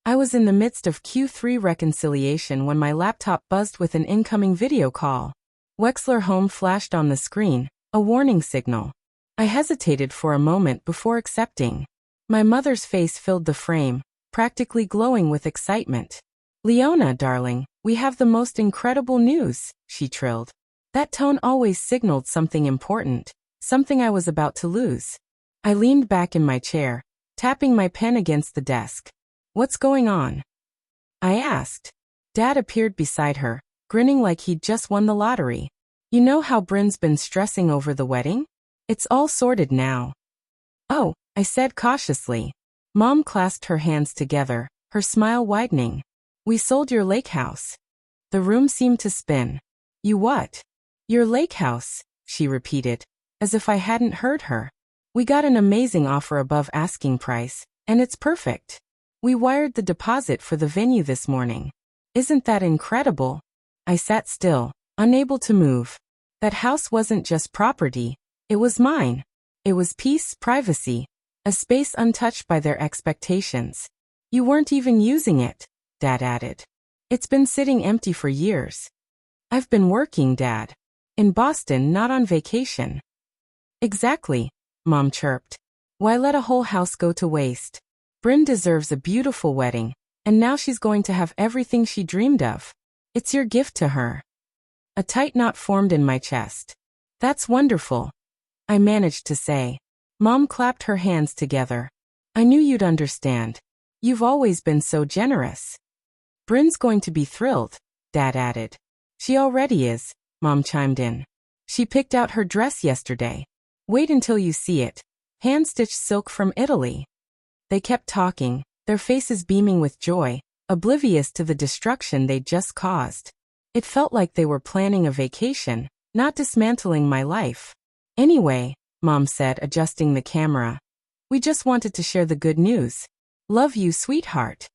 I was in the midst of Q3 reconciliation when my laptop buzzed with an incoming video call. Wexler Home flashed on the screen, a warning signal. I hesitated for a moment before accepting. My mother's face filled the frame, practically glowing with excitement. "Leona, darling, we have the most incredible news," she trilled. That tone always signaled something important, something I was about to lose. I leaned back in my chair, tapping my pen against the desk. "What's going on?" I asked. Dad appeared beside her, grinning like he'd just won the lottery. "You know how Bryn's been stressing over the wedding? It's all sorted now." "Oh," I said cautiously. Mom clasped her hands together, her smile widening. "We sold your lake house." The room seemed to spin. "You what?" "Your lake house," she repeated, as if I hadn't heard her. "We got an amazing offer above asking price, and it's perfect. We wired the deposit for the venue this morning." "Isn't that incredible?" I sat still, unable to move. That house wasn't just property, it was mine. It was peace, privacy, a space untouched by their expectations. "You weren't even using it," Dad added. "It's been sitting empty for years." "I've been working, Dad. In Boston, not on vacation." "Exactly," Mom chirped. "Why let a whole house go to waste? Bryn deserves a beautiful wedding, and now she's going to have everything she dreamed of. It's your gift to her." A tight knot formed in my chest. "That's wonderful," I managed to say. Mom clapped her hands together. "I knew you'd understand. You've always been so generous." "Bryn's going to be thrilled," Dad added. "She already is," Mom chimed in. "She picked out her dress yesterday. Wait until you see it. Hand-stitched silk from Italy." They kept talking, their faces beaming with joy, oblivious to the destruction they'd just caused. It felt like they were planning a vacation, not dismantling my life. "Anyway," Mom said, adjusting the camera, "we just wanted to share the good news. Love you, sweetheart."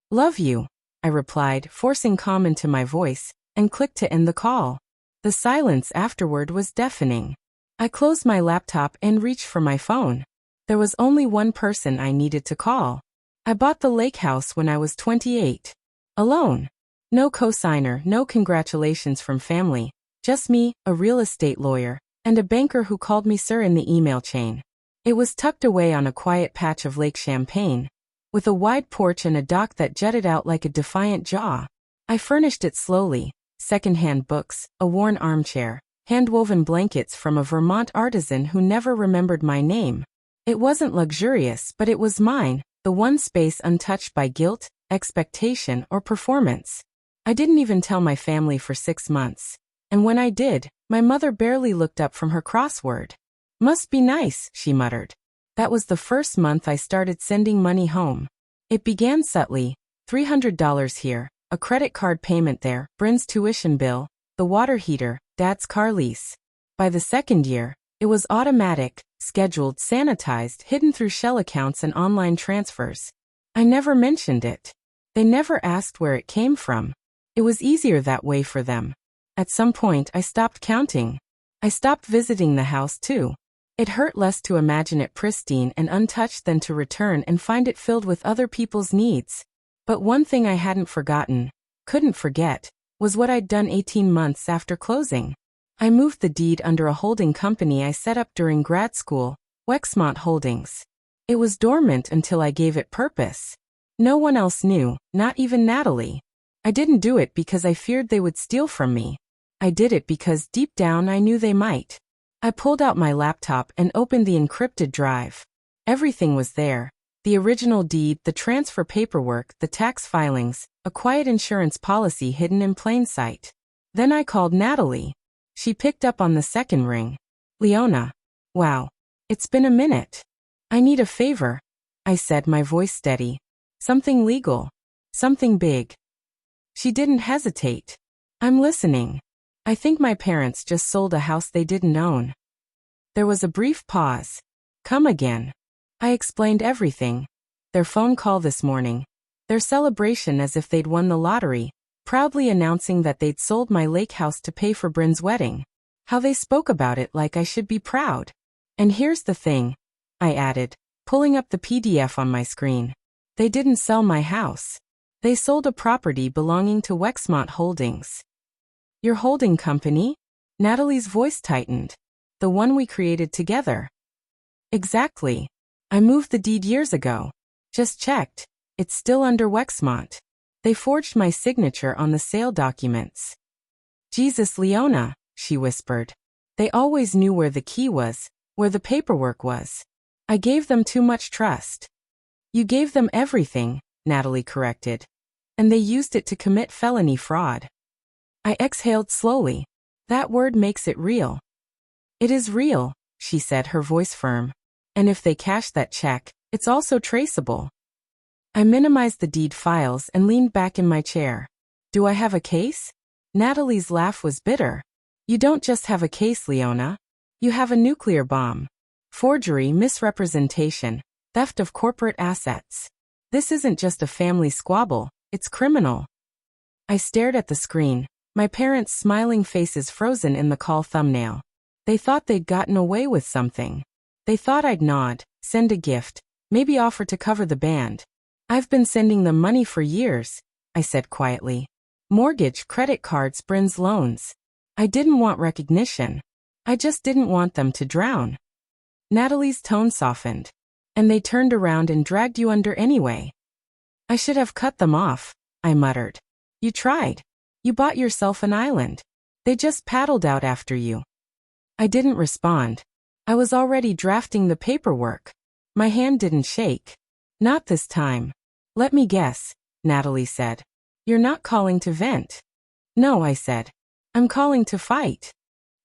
"Love you," I replied, forcing calm into my voice, and clicked to end the call. The silence afterward was deafening. I closed my laptop and reached for my phone. There was only one person I needed to call. I bought the lake house when I was 28. Alone. No cosigner, no congratulations from family. Just me, a real estate lawyer, and a banker who called me sir in the email chain. It was tucked away on a quiet patch of Lake Champlain, with a wide porch and a dock that jutted out like a defiant jaw. I furnished it slowly, second-hand books, a worn armchair, hand-woven blankets from a Vermont artisan who never remembered my name. It wasn't luxurious, but it was mine, the one space untouched by guilt, expectation, or performance. I didn't even tell my family for 6 months. And when I did, my mother barely looked up from her crossword. "Must be nice," she muttered. That was the first month I started sending money home. It began subtly, $300 here, a credit card payment there, Bryn's tuition bill, the water heater, Dad's car lease. By the second year, it was automatic, scheduled, sanitized, hidden through shell accounts and online transfers. I never mentioned it. They never asked where it came from. It was easier that way for them. At some point, I stopped counting. I stopped visiting the house too. It hurt less to imagine it pristine and untouched than to return and find it filled with other people's needs. But one thing I hadn't forgotten, couldn't forget, was what I'd done 18 months after closing. I moved the deed under a holding company I set up during grad school, Wexmont Holdings. It was dormant until I gave it purpose. No one else knew, not even Natalie. I didn't do it because I feared they would steal from me. I did it because deep down I knew they might. I pulled out my laptop and opened the encrypted drive. Everything was there. The original deed, the transfer paperwork, the tax filings, a quiet insurance policy hidden in plain sight. Then I called Natalie. She picked up on the second ring. "Leona. Wow. It's been a minute. I need a favor," I said, my voice steady. "Something legal. Something big." She didn't hesitate. "I'm listening. I think my parents just sold a house they didn't own." There was a brief pause. "Come again." I explained everything. Their phone call this morning. Their celebration as if they'd won the lottery, proudly announcing that they'd sold my lake house to pay for Bryn's wedding. How they spoke about it like I should be proud. "And here's the thing," I added, pulling up the PDF on my screen. They didn't sell my house. They sold a property belonging to Wexmont Holdings. Your holding company? Natalie's voice tightened. The one we created together. Exactly. I moved the deed years ago. Just checked. It's still under Wexmont. They forged my signature on the sale documents. Jesus, Leona, she whispered. They always knew where the key was, where the paperwork was. I gave them too much trust. You gave them everything, Natalie corrected. And they used it to commit felony fraud. I exhaled slowly. That word makes it real. It is real, she said, her voice firm. And if they cash that check, it's also traceable. I minimized the deed files and leaned back in my chair. Do I have a case? Natalie's laugh was bitter. You don't just have a case, Leona. You have a nuclear bomb. Forgery, misrepresentation, theft of corporate assets. This isn't just a family squabble, it's criminal. I stared at the screen, my parents' smiling faces frozen in the call thumbnail. They thought they'd gotten away with something. They thought I'd nod, send a gift, maybe offer to cover the band. I've been sending them money for years, I said quietly. Mortgage, credit cards, Bryn's loans. I didn't want recognition. I just didn't want them to drown. Natalie's tone softened. And they turned around and dragged you under anyway. I should have cut them off, I muttered. You tried. You bought yourself an island. They just paddled out after you. I didn't respond. I was already drafting the paperwork. My hand didn't shake. Not this time. Let me guess, Natalie said. You're not calling to vent. No, I said. I'm calling to fight.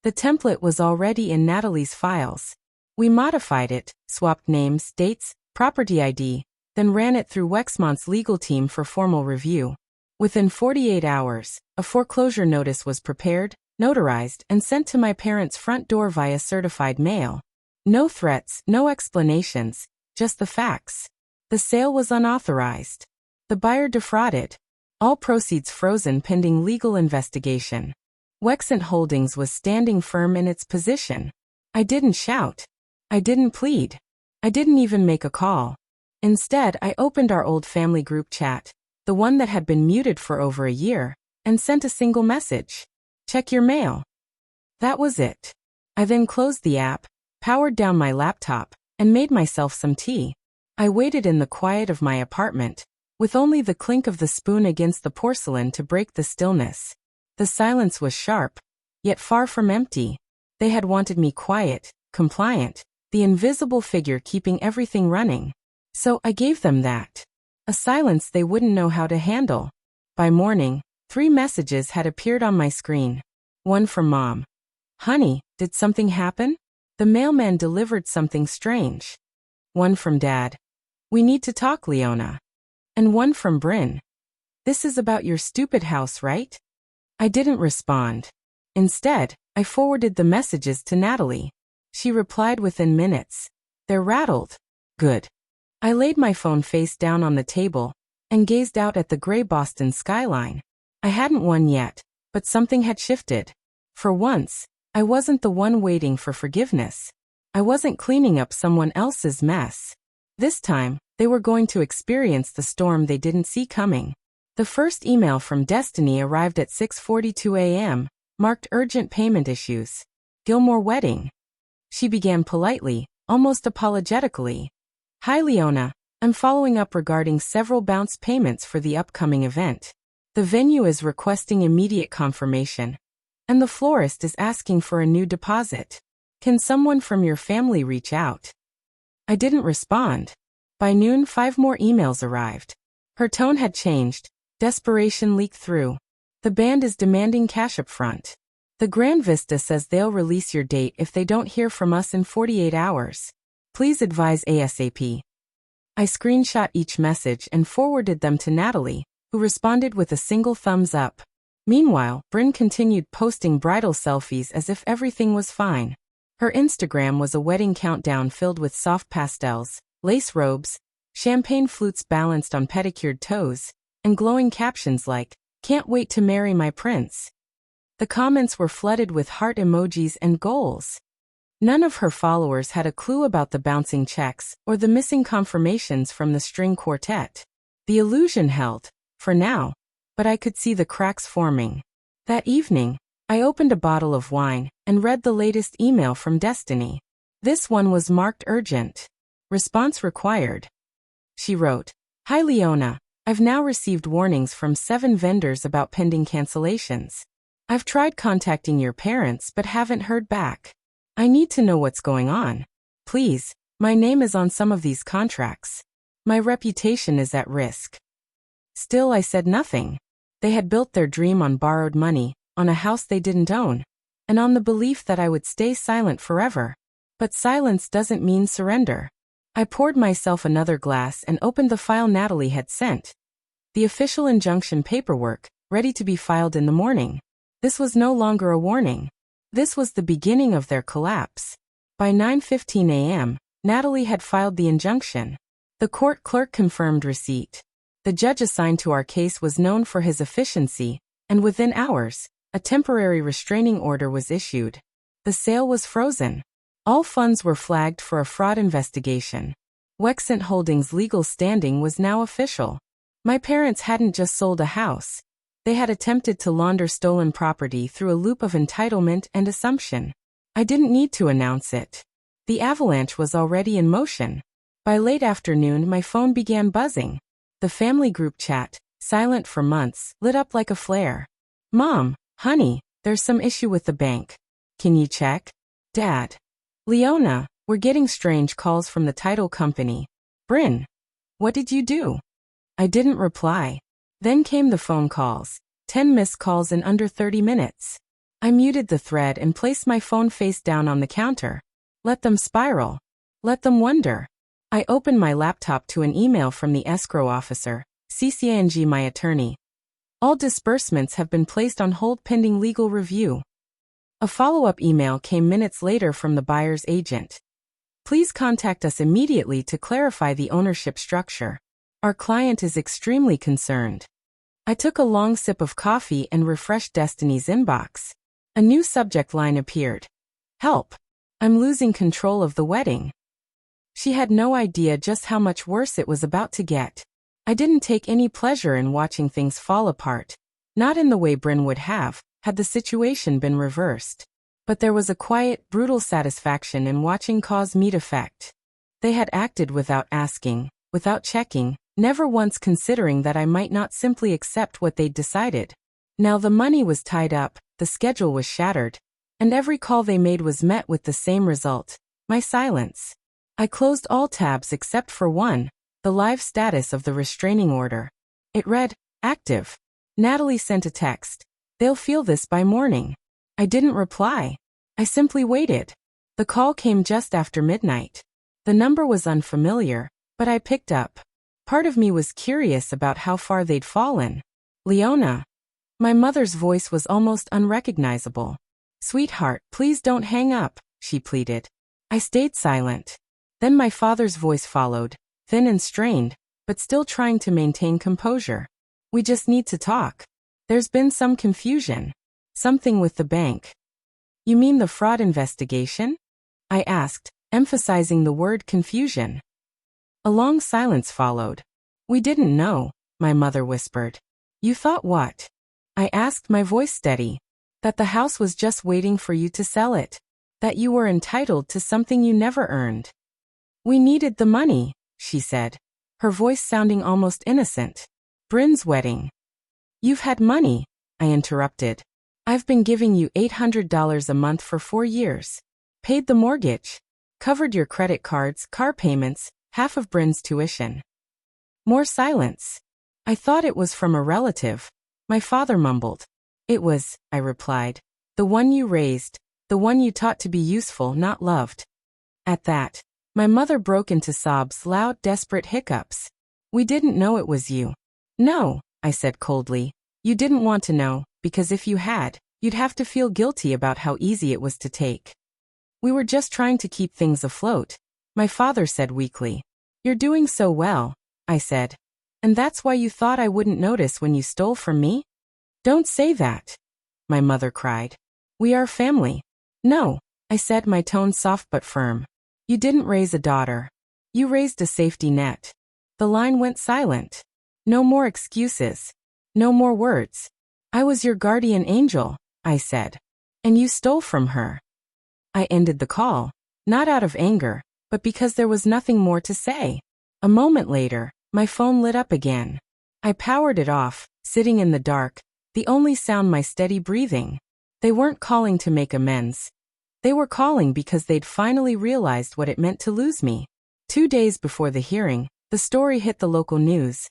The template was already in Natalie's files. We modified it, swapped names, dates, property ID, then ran it through Wexmont's legal team for formal review. Within 48 hours, a foreclosure notice was prepared, notarized, and sent to my parents' front door via certified mail. No threats, no explanations, just the facts. The sale was unauthorized. The buyer defrauded. All proceeds frozen pending legal investigation. Wexmont Holdings was standing firm in its position. I didn't shout. I didn't plead. I didn't even make a call. Instead, I opened our old family group chat, the one that had been muted for over a year, and sent a single message. Check your mail. That was it. I then closed the app, powered down my laptop, and made myself some tea. I waited in the quiet of my apartment, with only the clink of the spoon against the porcelain to break the stillness. The silence was sharp, yet far from empty. They had wanted me quiet, compliant, the invisible figure keeping everything running. So I gave them that. A silence they wouldn't know how to handle. By morning, 3 messages had appeared on my screen. One from Mom. Honey, did something happen? The mailman delivered something strange. One from Dad. We need to talk, Leona. And one from Bryn. This is about your stupid house, right? I didn't respond. Instead, I forwarded the messages to Natalie. She replied within minutes. They're rattled. Good. I laid my phone face down on the table and gazed out at the gray Boston skyline. I hadn't won yet, but something had shifted. For once, I wasn't the one waiting for forgiveness. I wasn't cleaning up someone else's mess. This time, they were going to experience the storm they didn't see coming. The first email from Destiny arrived at 6:42 a.m., marked urgent payment issues. Gilmore Wedding. She began politely, almost apologetically. Hi Leona, I'm following up regarding several bounce payments for the upcoming event. The venue is requesting immediate confirmation, and the florist is asking for a new deposit. Can someone from your family reach out? I didn't respond. By noon, 5 more emails arrived. Her tone had changed. Desperation leaked through. The band is demanding cash up front. The Grand Vista says they'll release your date if they don't hear from us in 48 hours. Please advise ASAP. I screenshot each message and forwarded them to Natalie, who responded with a single thumbs up. Meanwhile, Bryn continued posting bridal selfies as if everything was fine. Her Instagram was a wedding countdown filled with soft pastels, lace robes, champagne flutes balanced on pedicured toes, and glowing captions like, "Can't wait to marry my prince." The comments were flooded with heart emojis and goals. None of her followers had a clue about the bouncing checks or the missing confirmations from the string quartet. The illusion held, for now, but I could see the cracks forming. That evening, I opened a bottle of wine and read the latest email from Destiny. This one was marked urgent. Response required. She wrote, "Hi Leona, I've now received warnings from 7 vendors about pending cancellations. I've tried contacting your parents but haven't heard back. I need to know what's going on. Please, my name is on some of these contracts. My reputation is at risk." Still, I said nothing. They had built their dream on borrowed money, on a house they didn't own, and on the belief that I would stay silent forever. But silence doesn't mean surrender. I poured myself another glass and opened the file Natalie had sent. The official injunction paperwork, ready to be filed in the morning. This was no longer a warning. This was the beginning of their collapse. By 9:15 a.m., Natalie had filed the injunction. The court clerk confirmed receipt. The judge assigned to our case was known for his efficiency, and within hours, a temporary restraining order was issued. The sale was frozen. All funds were flagged for a fraud investigation. Wexent Holdings' legal standing was now official. My parents hadn't just sold a house. They had attempted to launder stolen property through a loop of entitlement and assumption. I didn't need to announce it. The avalanche was already in motion. By late afternoon, my phone began buzzing. The family group chat, silent for months, lit up like a flare. "Mom, honey, there's some issue with the bank. Can you check?" "Dad. Leona, we're getting strange calls from the title company. Bryn, what did you do?" I didn't reply. Then came the phone calls. 10 missed calls in under 30 minutes. I muted the thread and placed my phone face down on the counter. Let them spiral. Let them wonder. I opened my laptop to an email from the escrow officer, CCANG my attorney. "All disbursements have been placed on hold pending legal review." A follow-up email came minutes later from the buyer's agent. "Please contact us immediately to clarify the ownership structure. Our client is extremely concerned." I took a long sip of coffee and refreshed Destiny's inbox. A new subject line appeared. "Help. I'm losing control of the wedding." She had no idea just how much worse it was about to get. I didn't take any pleasure in watching things fall apart. Not in the way Bryn would have, had the situation been reversed. But there was a quiet, brutal satisfaction in watching cause meet effect. They had acted without asking, without checking, never once considering that I might not simply accept what they'd decided. Now the money was tied up, the schedule was shattered, and every call they made was met with the same result: my silence. I closed all tabs except for one, the live status of the restraining order. It read, "Active." Natalie sent a text. "They'll feel this by morning." I didn't reply. I simply waited. The call came just after midnight. The number was unfamiliar, but I picked up. Part of me was curious about how far they'd fallen. "Leona." My mother's voice was almost unrecognizable. "Sweetheart, please don't hang up," she pleaded. I stayed silent. Then my father's voice followed, thin and strained, but still trying to maintain composure. "We just need to talk. There's been some confusion. Something with the bank." "You mean the fraud investigation?" I asked, emphasizing the word confusion. A long silence followed. "We didn't know," my mother whispered. "You thought what?" I asked, my voice steady. "That the house was just waiting for you to sell it. That you were entitled to something you never earned." "We needed the money," she said, her voice sounding almost innocent. "Bryn's wedding." "You've had money," I interrupted. "I've been giving you $800 a month for 4 years. Paid the mortgage. Covered your credit cards, car payments, half of Bryn's tuition." More silence. "I thought it was from a relative," my father mumbled. "It was," I replied. "The one you raised, the one you taught to be useful, not loved." At that, my mother broke into sobs, loud, desperate hiccups. "We didn't know it was you." "No," I said coldly. "You didn't want to know, because if you had, you'd have to feel guilty about how easy it was to take." "We were just trying to keep things afloat," my father said weakly. "You're doing so well," I said. "And that's why you thought I wouldn't notice when you stole from me?" "Don't say that," my mother cried. "We are family." "No, I said, my tone soft but firm. You didn't raise a daughter. You raised a safety net. The line went silent. No more excuses. No more words. I was your guardian angel, I said. And you stole from her. I ended the call, not out of anger, but because there was nothing more to say. A moment later, my phone lit up again. I powered it off, sitting in the dark, the only sound my steady breathing. They weren't calling to make amends. They were calling because they'd finally realized what it meant to lose me. 2 days before the hearing, the story hit the local news.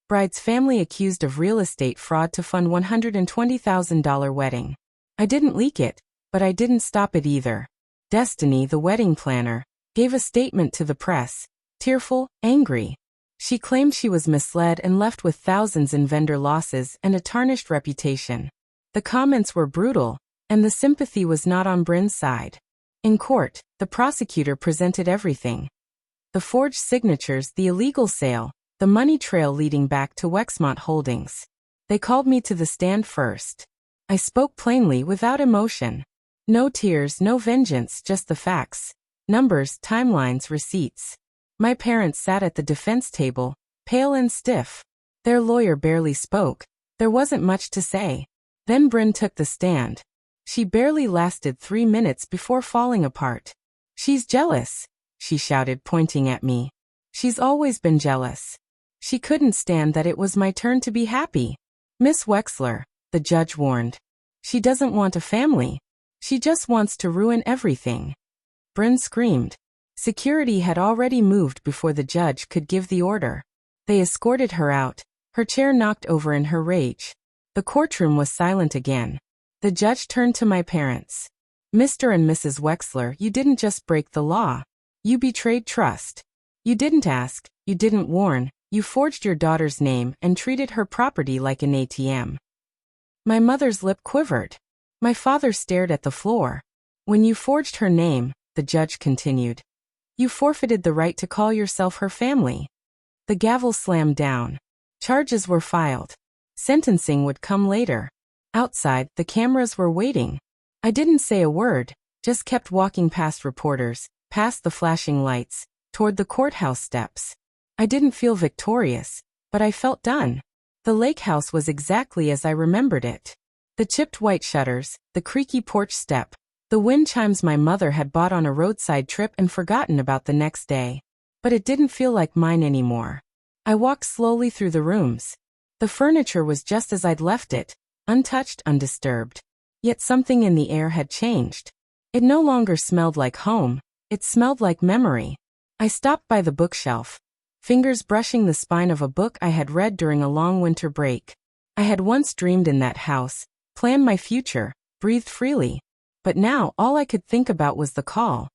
Bride's family accused of real estate fraud to fund $120,000 wedding. I didn't leak it, but I didn't stop it either. Destiny, the wedding planner, gave a statement to the press, tearful, angry. She claimed she was misled and left with thousands in vendor losses and a tarnished reputation. The comments were brutal, and the sympathy was not on Bryn's side. In court, the prosecutor presented everything. The forged signatures, the illegal sale, the money trail leading back to Wexmont Holdings. They called me to the stand first. I spoke plainly without emotion. No tears, no vengeance, just the facts. Numbers, timelines, receipts. My parents sat at the defense table, pale and stiff. Their lawyer barely spoke. There wasn't much to say. Then Bryn took the stand. She barely lasted 3 minutes before falling apart. She's jealous, she shouted, pointing at me. She's always been jealous. She couldn't stand that it was my turn to be happy. Miss Wexler, the judge warned. She doesn't want a family. She just wants to ruin everything. Bryn screamed. Security had already moved before the judge could give the order. They escorted her out, her chair knocked over in her rage. The courtroom was silent again. The judge turned to my parents. Mr. and Mrs. Wexler, you didn't just break the law. You betrayed trust. You didn't ask, you didn't warn, you forged your daughter's name and treated her property like an ATM. My mother's lip quivered. My father stared at the floor. When you forged her name, the judge continued, you forfeited the right to call yourself her family. The gavel slammed down. Charges were filed. Sentencing would come later. Outside, the cameras were waiting. I didn't say a word, just kept walking past reporters, past the flashing lights, toward the courthouse steps. I didn't feel victorious, but I felt done. The lake house was exactly as I remembered it. The chipped white shutters, the creaky porch step, the wind chimes my mother had bought on a roadside trip and forgotten about the next day. But it didn't feel like mine anymore. I walked slowly through the rooms. The furniture was just as I'd left it, untouched, undisturbed. Yet something in the air had changed. It no longer smelled like home, it smelled like memory. I stopped by the bookshelf, fingers brushing the spine of a book I had read during a long winter break. I had once dreamed in that house, planned my future, breathed freely. But now all I could think about was the call.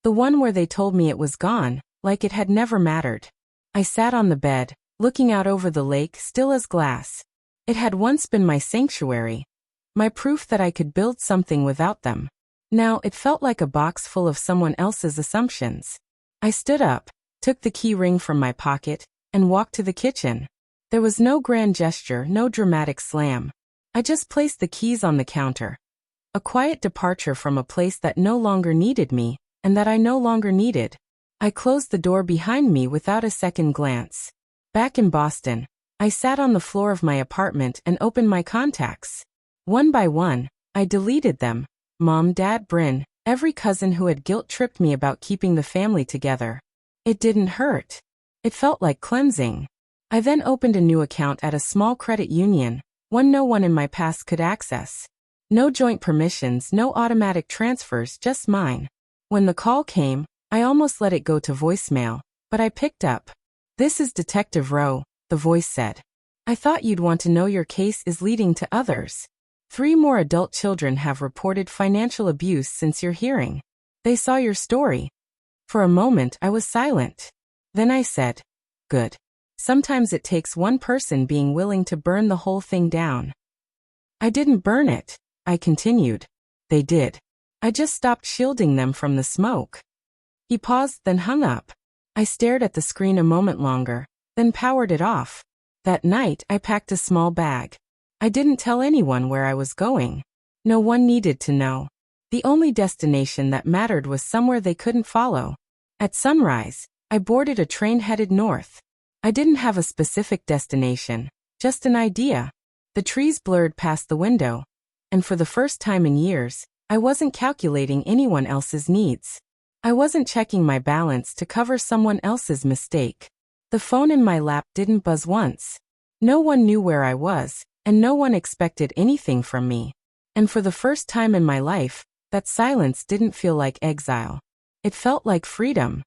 The one where they told me it was gone, like it had never mattered. I sat on the bed, looking out over the lake, still as glass. It had once been my sanctuary, my proof that I could build something without them. Now it felt like a box full of someone else's assumptions. I stood up, took the key ring from my pocket, and walked to the kitchen. There was no grand gesture, no dramatic slam. I just placed the keys on the counter. A quiet departure from a place that no longer needed me, and that I no longer needed. I closed the door behind me without a second glance. Back in Boston, I sat on the floor of my apartment and opened my contacts. One by one, I deleted them. Mom, Dad, Bryn, every cousin who had guilt-tripped me about keeping the family together. It didn't hurt. It felt like cleansing. I then opened a new account at a small credit union, one no one in my past could access. No joint permissions, no automatic transfers, just mine. When the call came, I almost let it go to voicemail, but I picked up. This is Detective Rowe, the voice said. I thought you'd want to know your case is leading to others. 3 more adult children have reported financial abuse since your hearing. They saw your story. For a moment I was silent. Then I said, good. Sometimes it takes one person being willing to burn the whole thing down. I didn't burn it, I continued. They did. I just stopped shielding them from the smoke. He paused, then hung up. I stared at the screen a moment longer, then powered it off. That night I packed a small bag. I didn't tell anyone where I was going. No one needed to know. The only destination that mattered was somewhere they couldn't follow. At sunrise, I boarded a train headed north. I didn't have a specific destination, just an idea. The trees blurred past the window, and for the first time in years, I wasn't calculating anyone else's needs. I wasn't checking my balance to cover someone else's mistake. The phone in my lap didn't buzz once. No one knew where I was, and no one expected anything from me. And for the first time in my life, that silence didn't feel like exile. It felt like freedom.